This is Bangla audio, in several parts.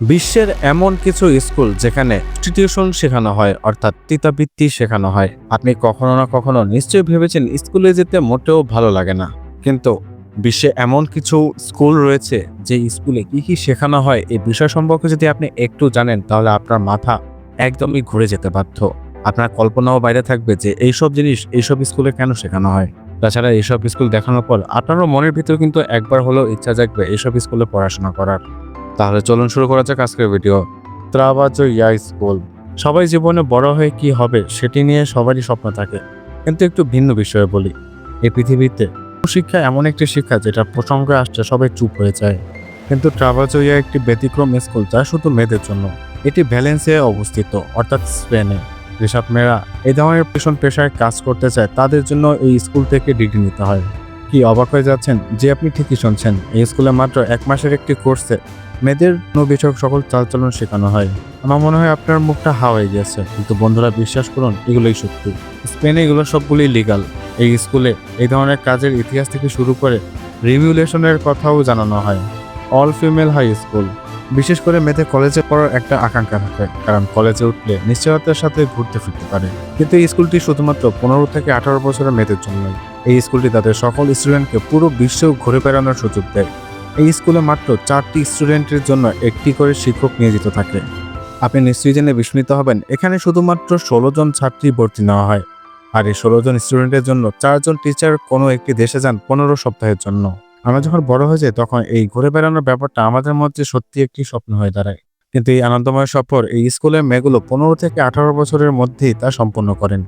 বিশ্বের এমন কিছু স্কুল যেখানে ইনস্টিটিউশন শেখানো হয়, অর্থাৎ তিতাবৃত্তি শেখানো হয়। আপনি কখনো না কখনো নিশ্চয়ই ভেবেছেন স্কুলে যেতে মোটেও ভালো লাগে না, কিন্তু বিশ্বে এমন কিছু স্কুল রয়েছে যে স্কুলে কি কি শেখানো হয় এই বিষয় সম্পর্কে যদি আপনি একটু জানেন তাহলে আপনার মাথা একদমই ঘুরে যেতে বাধ্য। আপনার কল্পনাও বাইরে থাকবে যে এইসব জিনিস এইসব স্কুলে কেন শেখানো হয়। তাছাড়া এইসব স্কুল দেখানোর পর আপনারও মনের ভিতরে কিন্তু একবার হলেও ইচ্ছা জাগবে এইসব স্কুলে পড়াশোনা করার। তাহলে চলুন শুরু করা যাক আজকের ভিডিও। ত্রাবাজো ইয়া স্কুল। সবাই জীবনে বড় হয়ে কি হবে সেটি নিয়ে সবারই স্বপ্ন থাকে, কিন্তু একটু ভিন্ন বিষয়ে বলি। এই পৃথিবীতে শিক্ষা এমন একটি শিক্ষা যেটা প্রসঙ্গে আসছে সবাই চুপ হয়ে যায়, কিন্তু ট্রাভাজো ইয়া একটি ব্যতিক্রম স্কুল যা শুধু মেয়েদের জন্য। এটি ভ্যালেন্সিয়ায় অবস্থিত, অর্থাৎ স্পেনে। যেসব মেয়েরা এই ধরনের পেশায় কাজ করতে চায় তাদের জন্য এই স্কুল থেকে ডিগ্রি নিতে হয়। কি অবাক হয়ে যাচ্ছেন? যে আপনি ঠিকই শুনছেন, এই স্কুলে মাত্র 1 মাসের একটি কোর্সে মেয়েদের বিষয়ক সকল চালচলন শেখানো হয়। আমার মনে হয় আপনার মুখটা হা হয়ে গেছে, কিন্তু বন্ধুরা বিশ্বাস করুন এগুলোই সত্যি। স্পেনে এগুলো সবগুলি লিগাল। এই স্কুলে এই ধরনের কাজের ইতিহাস থেকে শুরু করে রিভিউলেশনের কথাও জানানো হয়। All female high school. বিশেষ করে মেয়েদের কলেজে পড়ার একটা আকাঙ্ক্ষা থাকে, কারণ কলেজে উঠলে নিশ্চয়তার সাথে ঘুরতে ফিরতে পারে। কিন্তু এই স্কুলটি শুধুমাত্র 15 থেকে 18 বছরের মেয়েদের জন্যই। এই স্কুলটি তাদের সকল স্টুডেন্টকে পুরো বিশ্ব ঘুরে বেড়ানোর সুযোগ দেয়। এই স্কুলে মাত্র 4টি স্টুডেন্টের জন্য একটি করে শিক্ষক নিয়োজিত থাকে। আপনি নিশ্চয়ই জেনে বিস্মিত হবেন, এখানে শুধুমাত্র 16 জন ছাত্রী ভর্তি নেওয়া হয়, আর এই 16 জন স্টুডেন্টের জন্য 4 জন টিচার কোনো একটি দেশে যান 15 সপ্তাহের জন্য। আমরা যখন বড় হয়ে যাই তখন এই ঘুরে বেড়ানোর ব্যাপারটা আমাদের মধ্যে সত্যি একটি স্বপ্ন হয়ে দাঁড়ায়, কিন্তু এই আনন্দময় সফর এই স্কুলের মেয়েগুলো 15 থেকে 18 বছরের মধ্যেই তা সম্পন্ন করেন।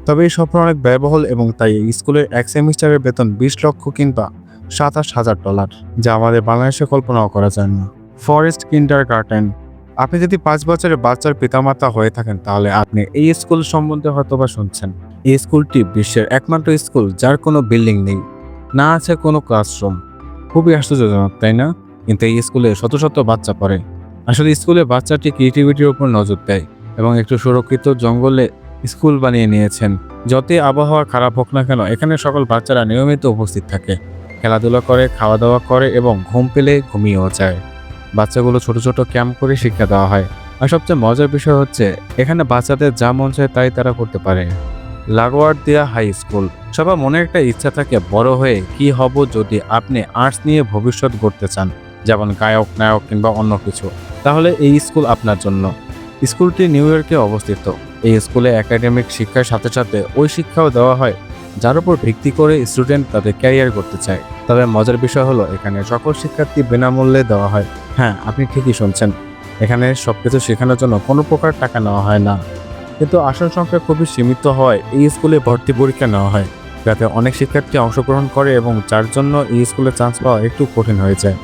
তবে এই সফর অনেক ব্যয়বহুল, এবং তাই এই স্কুলের এক সেমিস্টারের বেতন 20 লক্ষ কিংবা $27,000, যা আমাদের বাংলাদেশে কল্পনাও করা যায় না। Forest kindergarten. আপনি যদি 5 বছরের বাচ্চার পিতামাতা হয়ে থাকেন তাহলে আপনি এই স্কুল সম্বন্ধে হয়তোবা শুনছেন। এই স্কুলটি বিশ্বের একমাত্র স্কুল যার কোনো বিল্ডিং নেই, না আছে কোনো ক্লাসরুম। খুবই আশ্চর্যজনক, তাই না? কিন্তু এই স্কুলে শত শত বাচ্চা পড়ে। আসলে স্কুলে বাচ্চাটি ক্রিয়েটিভিটির উপর নজর দেয় এবং একটু সুরক্ষিত জঙ্গলে স্কুল বানিয়ে নিয়েছেন। যতই আবহাওয়া খারাপ হোক না কেন, এখানে সকল বাচ্চারা নিয়মিত উপস্থিত থাকে, খেলাধুলা করে, খাওয়া দাওয়া করে এবং ঘুম পেলে ঘুমিয়েও যায়। বাচ্চাগুলো ছোট ছোট ক্যাম্প করে শিক্ষা দেওয়া হয়। আর সবচেয়ে মজার বিষয় হচ্ছে এখানে বাচ্চাদের যা মন চায় তাই তারা করতে পারে। লাগোয়ার্দিয়া হাই স্কুল। সবার মনে একটা ইচ্ছা থাকে বড় হয়ে কি হব যদি আপনি আর্টস নিয়ে ভবিষ্যৎ গড়তে চান, যেমন গায়ক, নায়ক কিংবা অন্য কিছু, তাহলে এই স্কুল আপনার জন্য। স্কুলটি নিউ ইয়র্কে অবস্থিত। এই স্কুলে একাডেমিক শিক্ষার সাথে সাথে ওই শিক্ষাও দেওয়া হয় যার উপর ভিত্তি করে স্টুডেন্ট তাদের ক্যারিয়ার করতে চায়। তবে মজার বিষয় হলো এখানে সকল শিক্ষার্থী বিনামূল্যে দেওয়া হয়। হ্যাঁ, আপনি ঠিকই শুনছেন, এখানে সবকিছু শেখানোর জন্য কোনো প্রকার টাকা নেওয়া হয় না। কিন্তু আসন সংখ্যা খুবই সীমিত হয় এই স্কুলে ভর্তি পরীক্ষা নেওয়া হয়, যাতে অনেক শিক্ষার্থী অংশগ্রহণ করে এবং যার জন্য এই স্কুলে চান্স পাওয়া একটু কঠিন হয়ে যায়।